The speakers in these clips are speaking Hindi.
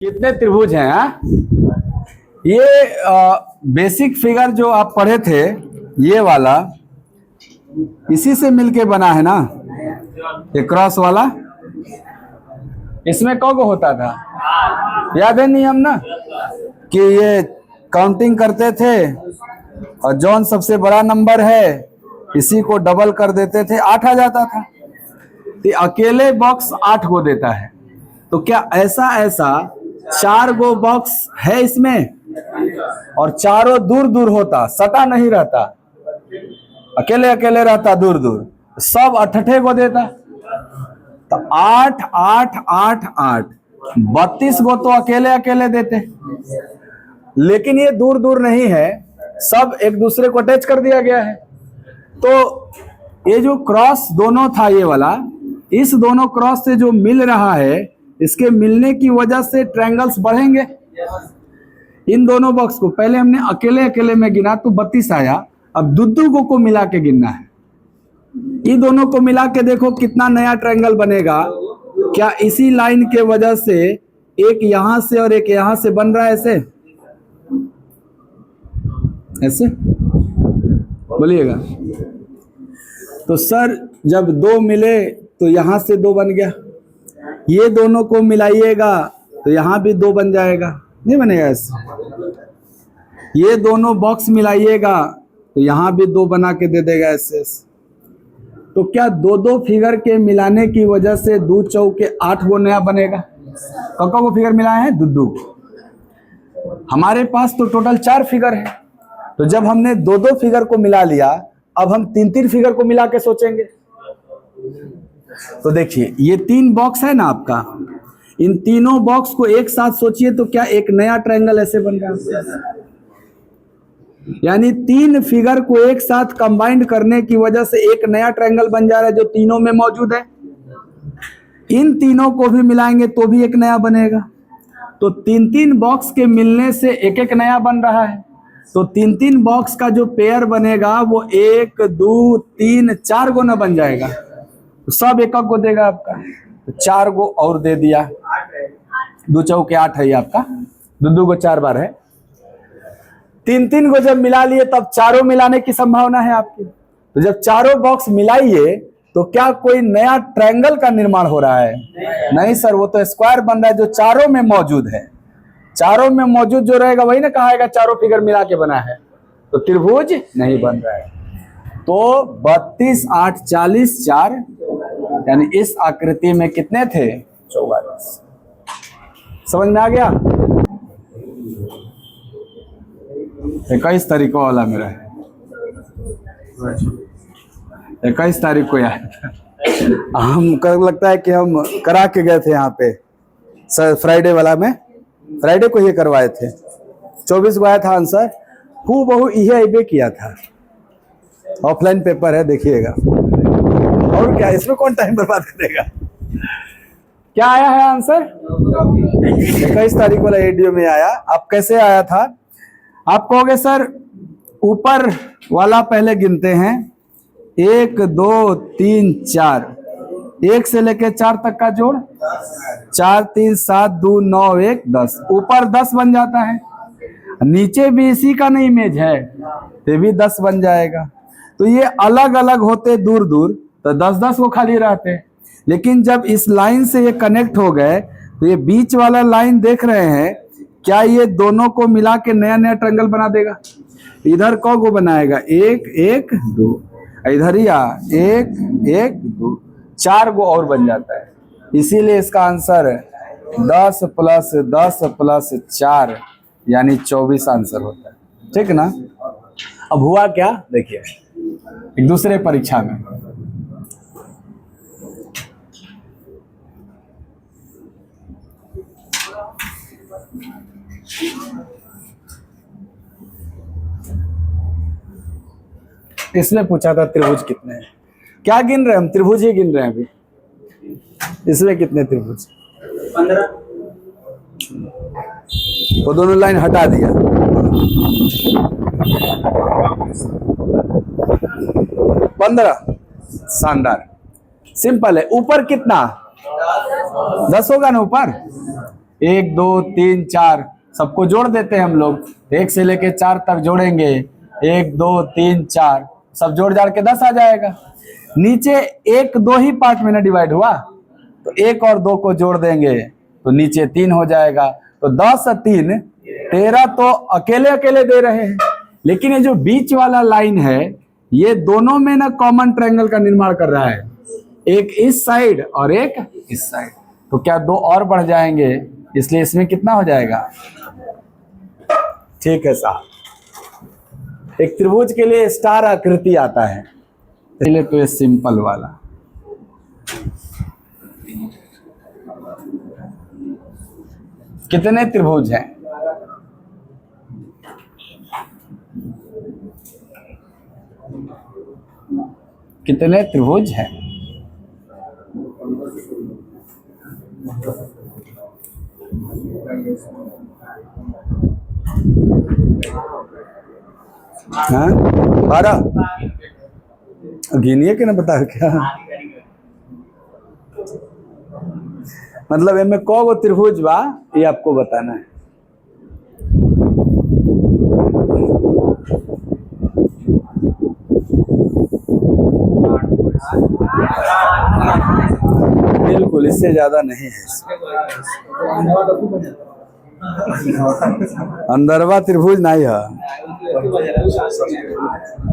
कितने त्रिभुज हैं? ये बेसिक फिगर जो आप पढ़े थे, ये वाला इसी से मिलके बना है ना, ये क्रॉस वाला। इसमें कौन होता था, याद है नियम ना, कि ये काउंटिंग करते थे और जौन सबसे बड़ा नंबर है इसी को डबल कर देते थे, 8 आ जाता था। तो अकेले बॉक्स 8 को देता है। तो क्या ऐसा 4 गो बॉक्स है इसमें, और चारों दूर दूर होता, सटा नहीं रहता, अकेले अकेले रहता दूर दूर, सब 8 को देता। तो 8 8 8 8 32 गो तो अकेले अकेले देते। लेकिन ये दूर दूर नहीं है, सब एक दूसरे को अटैच कर दिया गया है। तो ये जो क्रॉस दोनों था ये वाला, इस दोनों क्रॉस से जो मिल रहा है, इसके मिलने की वजह से ट्रायंगल्स बढ़ेंगे। इन दोनों बॉक्स को पहले हमने अकेले अकेले में गिना तो 32 आया, अब दुद्दू को मिला के गिनना है। इन दोनों को मिला के देखो कितना नया ट्रायंगल बनेगा। क्या इसी लाइन के वजह से एक यहां से और एक यहां से बन रहा है, ऐसे ऐसे बोलिएगा। तो सर जब 2 मिले तो यहां से 2 बन गया, ये दोनों को मिलाइएगा तो यहां भी 2 बन जाएगा, नहीं बनेगा ऐसे। ये दोनों बॉक्स मिलाइएगा तो यहां भी 2 बना के दे देगा ऐसे। तो क्या 2 फिगर के मिलाने की वजह से 2 चौके 8 गो नया बनेगा? कौन को फिगर मिलाए हैं? दुद्दू। हमारे पास तो टोटल 4 फिगर है। तो जब हमने 2 फिगर को मिला लिया, अब हम 3 फिगर को मिला के सोचेंगे। तो देखिए ये 3 बॉक्स है ना आपका, इन तीनों बॉक्स को एक साथ सोचिए तो क्या एक नया ट्रायंगल ऐसे बन रहा है। यानी 3 फिगर को एक साथ कंबाइंड करने की वजह से एक नया ट्रायंगल बन जा रहा है जो तीनों में मौजूद है। इन तीनों को भी मिलाएंगे तो भी एक नया बनेगा। तो 3 बॉक्स के मिलने से एक नया बन रहा है। तो 3 बॉक्स का जो पेयर बनेगा वो 1 2 3 4 गो ना बन जाएगा, तो सब एक को देगा आपका। तो 4 गो और दे दिया, 2 चौके 8 है आपका, 2 को 4 बार है। 3 को जब मिला लिए तब चारों मिलाने की संभावना है आपकी। तो जब चारों बॉक्स मिलाइए तो क्या कोई नया ट्रायंगल का निर्माण हो रहा है? नहीं सर, वो तो स्क्वायर बन रहा है जो चारों में मौजूद है। चारों में मौजूद जो रहेगा वही ना कहाएगा चारों फिगर मिला के बना है, तो त्रिभुज नहीं बन रहा है। तो 32 8 40 4, यानी इस आकृति में कितने थे? 44। समझ में आ गया? 21 तारीख वाला मेरा है, 21 तारीख को यार हम कर लगता है कि हम करा के गए थे यहाँ पे सर, फ्राइडे वाला में, फ्राइडे को ये करवाए थे। 24 को आया था आंसर, हूबहू ये किया था। ऑफलाइन पेपर है, देखिएगा। और क्या इसमें कौन टाइम बर्बाद करेगा। क्या आया है आंसर? 21 तारीख वाला एडीओ में आया। अब कैसे आया था? आप कहोगे सर ऊपर वाला पहले गिनते हैं, 1 2 3 4, 1 से लेकर 4 तक का जोड़, 4 3 7 2 9 1 10, ऊपर 10 बन जाता है। नीचे भी इसी का ना इमेज है, तो भी 10 बन जाएगा। तो ये अलग अलग होते दूर दूर तो 10-10 को खाली रहते। लेकिन जब इस लाइन से ये कनेक्ट हो गए तो ये बीच वाला लाइन देख रहे हैं, क्या ये दोनों को मिला के नया नया ट्रायंगल बना देगा? इधर कौ को बनाएगा? 1 1 2, इधर ही 1 1 2, 4 गो और बन जाता है। इसीलिए इसका आंसर 10 + 10 + 4 यानी 24 आंसर होता है। ठीक ना? अब हुआ क्या देखिए, एक दूसरे परीक्षा में इसने पूछा था त्रिभुज कितने हैं। क्या गिन रहे हैं हम? त्रिभुज ही गिन रहे हैं अभी। इसमें कितने त्रिभुज? 15। वो दोनों लाइन हटा दिया, 15। शानदार, सिंपल है। ऊपर कितना? 10 होगा ना ऊपर। 1 2 3 4 सबको जोड़ देते हैं हम लोग, 1 से लेके 4 तक जोड़ेंगे, 1 2 3 4 सब जोड़ जाड़ के 10 आ जाएगा। नीचे 1 2 ही पार्ट में ना डिवाइड हुआ, तो 1 और 2 को जोड़ देंगे तो नीचे 3 हो जाएगा। तो 10 और 3 13 तो अकेले अकेले दे रहे हैं, लेकिन ये जो बीच वाला लाइन है ये दोनों में ना कॉमन ट्रायंगल का निर्माण कर रहा है, एक इस साइड और एक इस साइड। तो क्या 2 और बढ़ जाएंगे, इसलिए इसमें कितना हो जाएगा? ठीक है साहब। एक त्रिभुज के लिए स्टार आकृति आता है, इसलिए तो ये सिंपल वाला। कितने त्रिभुज हैं? कितने त्रिभुज हैं? हाँ 12 गिनिए कि ना बताओ क्या मतलब इनमें कौ गो त्रिभुज बा ये आपको बताना है। बिल्कुल, इससे ज्यादा नहीं है। अंदरवा त्रिभुज नहीं है,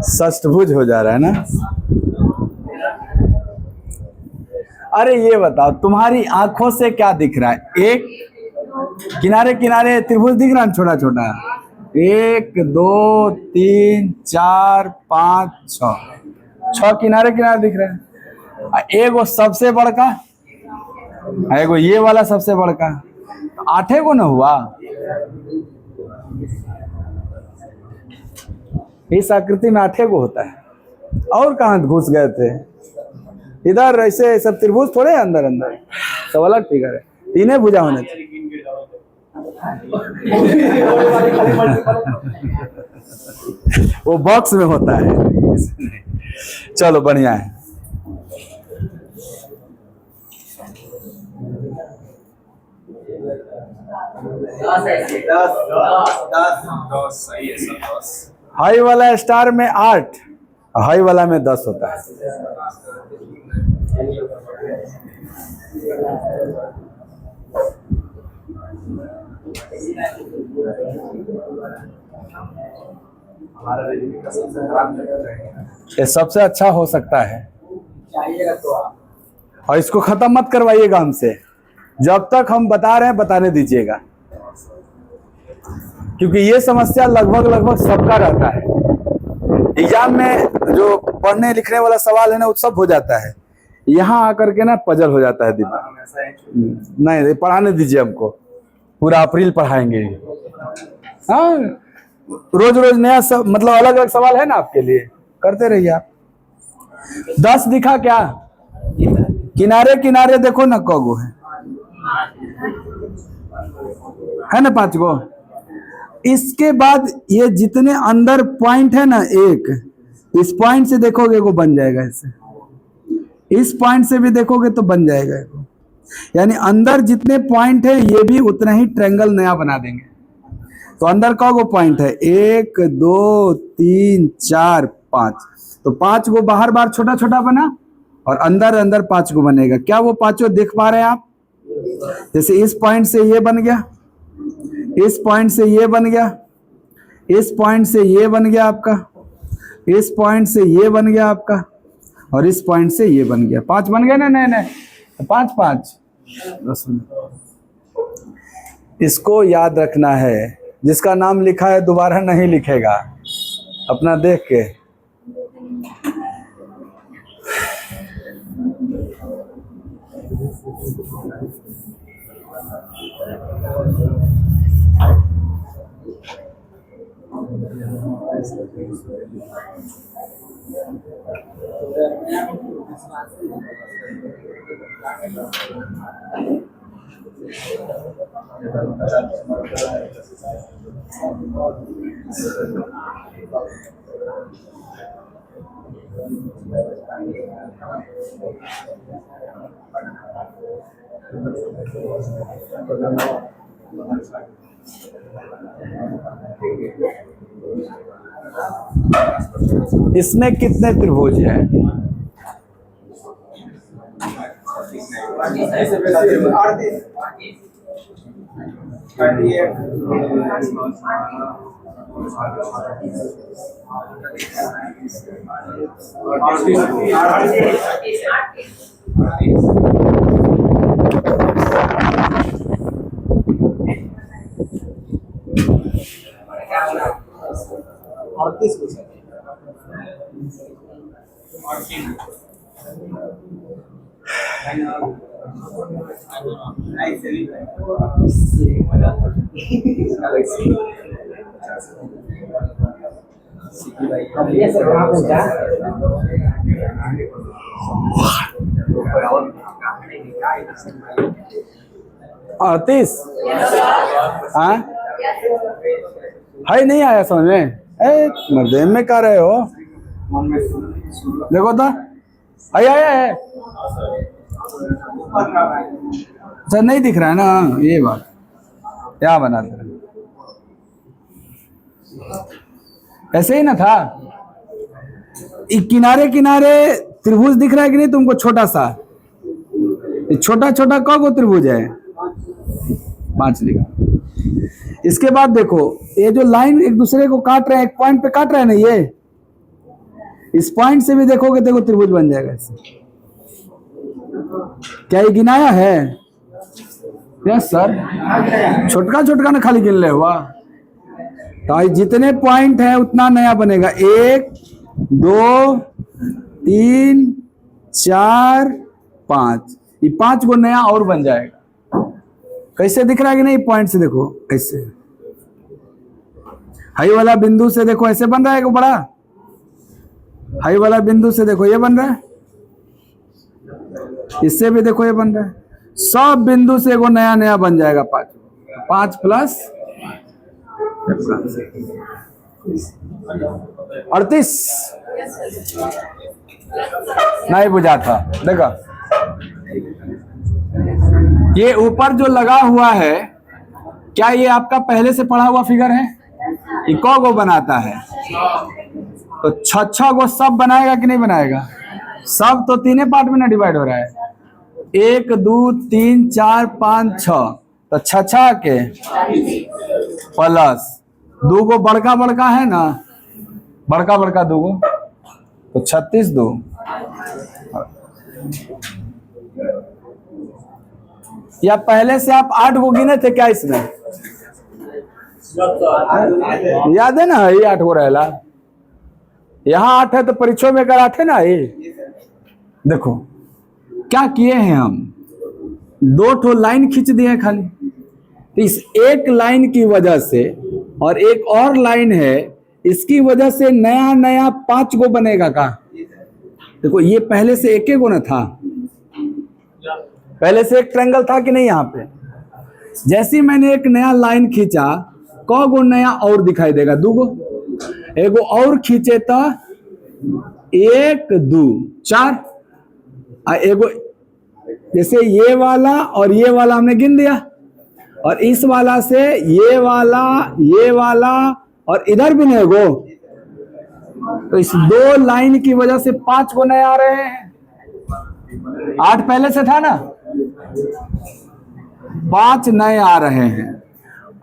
षष्ठभुज हो जा रहा है ना। अरे ये बताओ तुम्हारी आंखों से क्या दिख रहा है? एक किनारे किनारे त्रिभुज दिख रहा है छोटा छोटा, 1 2 3 4 5 6 किनारे किनारे दिख रहे हैं। एगो सबसे बड़का, एगो ये वाला सबसे बड़का, 8 गो ना हुआ। इस आकृति में 8 गो होता है। और कहाँ घुस गए थे इधर? ऐसे सब त्रिभुज थोड़े अंदर अंदर, सब अलग फिगर है। 3 भुजा होने चाहिए। वो बॉक्स में होता है। चलो बढ़िया है। हाई वाला स्टार में 8, हाई वाला में 10 होता है। ये सबसे अच्छा हो सकता है, और इसको खत्म मत करवाइएगा हमसे, जब तक हम बता रहे हैं बताने दीजिएगा, क्योंकि ये समस्या लगभग सबका रहता है। एग्जाम में जो पढ़ने लिखने वाला सवाल है ना वो सब हो जाता है, यहाँ आकर के ना पजल हो जाता है दिमाग। नहीं पढ़ाने दीजिए हमको, पूरा अप्रैल पढ़ाएंगे। हाँ रोज रोज नया सब मतलब अलग अलग सवाल है ना आपके लिए, करते रहिए आप। 10 दिखा क्या? किनारे किनारे देखो ना कौगो है ना 5 गो। इसके बाद ये जितने अंदर पॉइंट है ना, एक इस पॉइंट से देखोगे वो बन जाएगा, इससे इस पॉइंट से भी देखोगे तो बन जाएगा। यानी अंदर जितने पॉइंट है ये भी उतना ही ट्रायंगल नया बना देंगे। तो अंदर का गो पॉइंट है 1 2 3 4 5, तो 5 गो बाहर बाहर छोटा छोटा बना और अंदर अंदर 5 गो बनेगा। क्या वो पांचों देख पा रहे हैं आप? जैसे इस पॉइंट से ये बन गया, इस पॉइंट से ये बन गया, इस पॉइंट से ये बन गया आपका, इस पॉइंट से ये बन गया आपका, और इस पॉइंट से ये बन गया। 5 बन गया ना? नहीं 5 5 10 इसको याद रखना है। जिसका नाम लिखा है दोबारा नहीं लिखेगा, अपना देख के। इसमें कितने त्रिभुज हैं? अड़तीस? हाँ, है नहीं आया समझ में? मर्दे में कर रहे हो, देखो तो आया है। अच्छा नहीं दिख रहा है ना, ये बात क्या बनाते हैं, ऐसे ही ना था। किनारे किनारे त्रिभुज दिख रहा है कि नहीं तुमको? छोटा सा, छोटा छोटा कौन त्रिभुज है? 5 लिखा। इसके बाद देखो, ये जो लाइन एक दूसरे को काट रहे हैं, एक पॉइंट पे काट रहे हैं ना, ये इस पॉइंट से भी देखोगे, देखो त्रिभुज बन जाएगा ऐसे। क्या ये गिनाया है? यस सर, छोटका छोटका ना खाली गिन ले हुआ, तो जितने पॉइंट है उतना नया बनेगा। 1 2 3 4 5, ये 5 को नया और बन जाएगा। कैसे दिख रहा है कि नहीं? पॉइंट से देखो, ऐसे हाई वाला बिंदु से देखो, ऐसे बन रहा है। बड़ा हाई वाला बिंदु से देखो, ये बन रहा है। इससे भी देखो, ये बन रहा है। सब बिंदु से एगो नया नया बन जाएगा। 5 प्लस 38 नहीं बुझा था। देखो ये ऊपर जो लगा हुआ है, क्या ये आपका पहले से पढ़ा हुआ फिगर है? ये कौ गो बनाता है? तो 6 गो सब बनाएगा कि नहीं बनाएगा? सब तो 3 पार्ट में ना डिवाइड हो रहा है। 1 2 3 4 5 6, तो 6 के प्लस 2 गो बड़का बड़का है ना, बड़का बड़का 2 गो, तो 36 2। या पहले से आप 8 गो गिने थे क्या इसमें? याद है ना, ये 8 गो रहेला। यहाँ 8 है तो परीक्षों में अगर 8 है ना, ये देखो क्या किए हैं हम, 2 ठो लाइन खींच दिए हैं खाली। इस एक लाइन की वजह से, और एक और लाइन है, इसकी वजह से नया नया 5 गो बनेगा का। देखो ये पहले से एक गो ना था, पहले से एक ट्रायंगल था कि नहीं? यहाँ पे जैसे मैंने एक नया लाइन खींचा, कौ गो नया और दिखाई देगा? 2 गो। एगो और खींचे तो 1 2 4, एगो जैसे ये वाला और ये वाला हमने गिन दिया, और इस वाला से ये वाला और इधर भी नहीं गो, तो इस 2 लाइन की वजह से 5 गो नए आ रहे हैं। 8 पहले से था ना, 5 नए आ रहे हैं।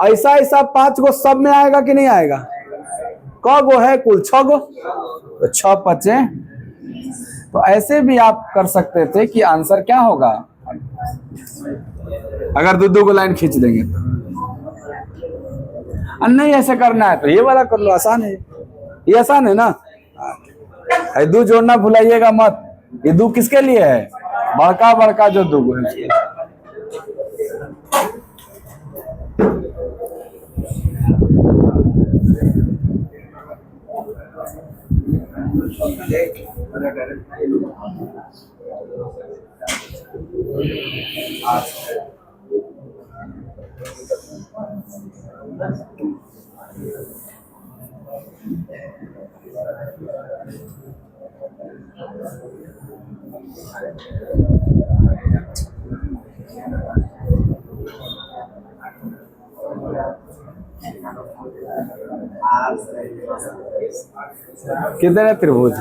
ऐसा ऐसा 5 गो सब में आएगा कि नहीं आएगा? क गो है कुल? 6 गो, तो 6 5। तो ऐसे भी आप कर सकते थे कि आंसर क्या होगा अगर 2 गो लाइन खींच देंगे तो। नहीं ऐसे करना है तो ये वाला कर लो, आसान है, ये आसान है ना। 2 जोड़ना भुलाइएगा मत। ये 2 किसके लिए है? बड़का बड़का जो 2 गो है। कितने त्रिभुज?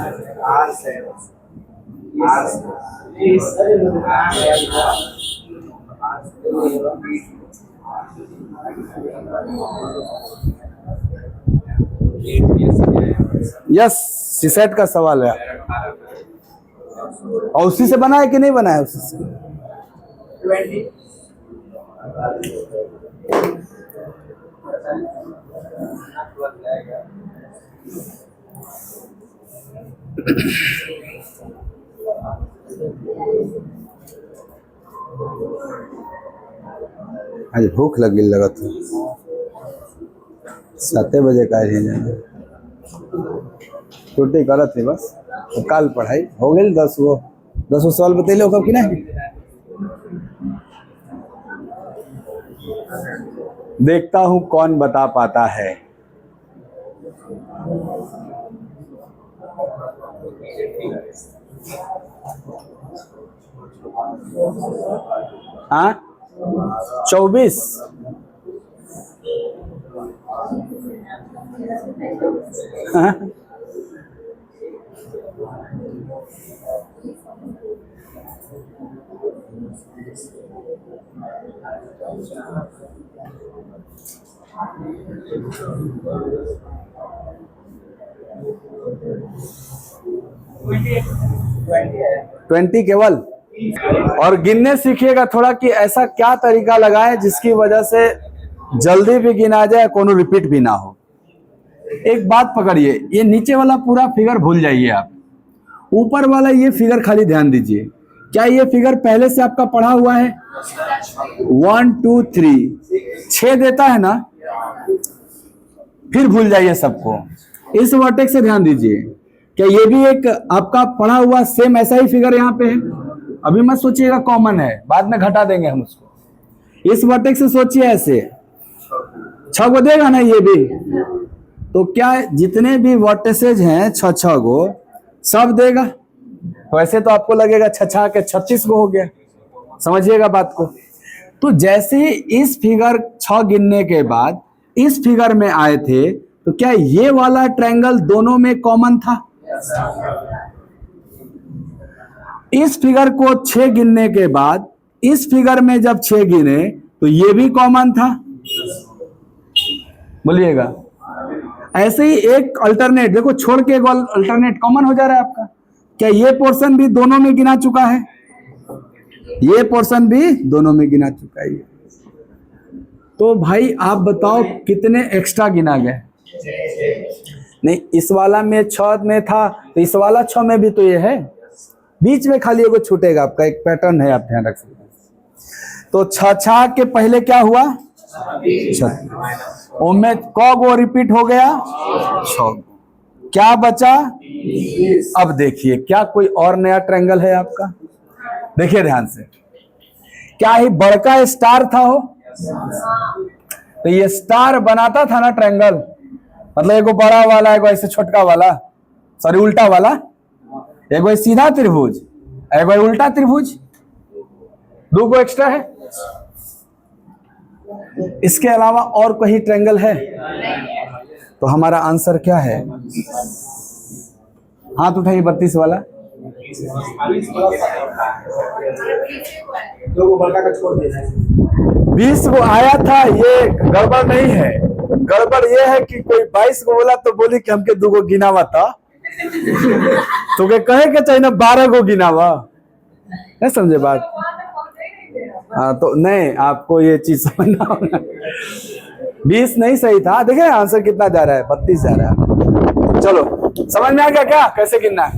यस, सीसेट का सवाल है। और उसी से बना है कि नहीं बना है? उसी से। आज भूख लगी लगा था। 7 बजे का ही जाना, छुट्टी करत थी बस। तो काल पढ़ाई हो गई 10 सवाल बतेले कब कि नहीं। देखता हूं कौन बता पाता है। हाँ, 24। हाँ? 20 केवल। और गिनने सीखिएगा थोड़ा कि ऐसा क्या तरीका लगाएं जिसकी वजह से जल्दी भी गिना जाए, कोनो रिपीट भी ना हो। एक बात पकड़िए, ये नीचे वाला पूरा फिगर भूल जाइए आप, ऊपर वाला ये फिगर खाली ध्यान दीजिए। क्या ये फिगर पहले से आपका पढ़ा हुआ है? 1 2 3 6 देता है ना, फिर भूल जाइए सबको। इस वर्टेक्स से ध्यान दीजिए, क्या ये भी एक आपका पढ़ा हुआ सेम ऐसा ही फिगर यहाँ पे है? अभी मत सोचिएगा कॉमन है, बाद में घटा देंगे हम उसको। इस वर्टेक्स से सोचिए ऐसे, 6 को देगा ना ये भी, तो क्या जितने भी वर्टेसेज हैं 6 गो सब देगा? वैसे तो आपको लगेगा 6 के 36 गो हो गया, समझिएगा बात को। तो जैसे ही इस फिगर 6 गिनने के बाद इस फिगर में आए थे, तो क्या ये वाला ट्रायंगल दोनों में कॉमन था? इस फिगर को 6 गिनने के बाद इस फिगर में जब 6 गिने तो ये भी कॉमन था, बोलिएगा। ऐसे ही एक अल्टरनेट देखो, छोड़ के एक अल्टरनेट कॉमन हो जा रहा है आपका। क्या ये पोर्शन भी दोनों में गिना चुका है? ये पोर्शन भी दोनों में गिना चुका है। तो भाई आप बताओ कितने एक्स्ट्रा गिना गए? नहीं, इस वाला में 6 में था, तो इस वाला 6 में भी तो ये है। बीच में खाली एगो छूटेगा आपका, एक पैटर्न है, आप ध्यान रख सकते हैं। तो 6 के पहले क्या हुआ? 6 में क गो रिपीट हो गया? 6। क्या बचा? अब देखिए, क्या कोई और नया ट्रायंगल है आपका? देखिए ध्यान से, क्या ही बड़का स्टार था हो? तो ये स्टार बनाता था ना ट्रायंगल, मतलब एगो बड़ा वाला, एगो ऐसे छोटका वाला, सॉरी उल्टा वाला, एगो सीधा त्रिभुज, एगो उल्टा त्रिभुज, 2 गो एक्स्ट्रा है। इसके अलावा और कोई ट्रायंगल है? तो हमारा आंसर क्या है? हाथ उठाइए 32 वाला। 20 को आया था, ये गड़बड़ नहीं है। गड़बड़ ये है कि कोई 22 को बोला तो बोली कि हमके 2 गो गिनावा था, तो के कहे के चाहिए ना 12 गो गिनावा, नहीं समझे बात? हाँ, तो नहीं, आपको ये चीज समझना होगा। 20 नहीं सही था। देखिए आंसर कितना जा रहा है, 32 जा रहा है। चलो समझ में आ गया क्या कैसे गिनना है?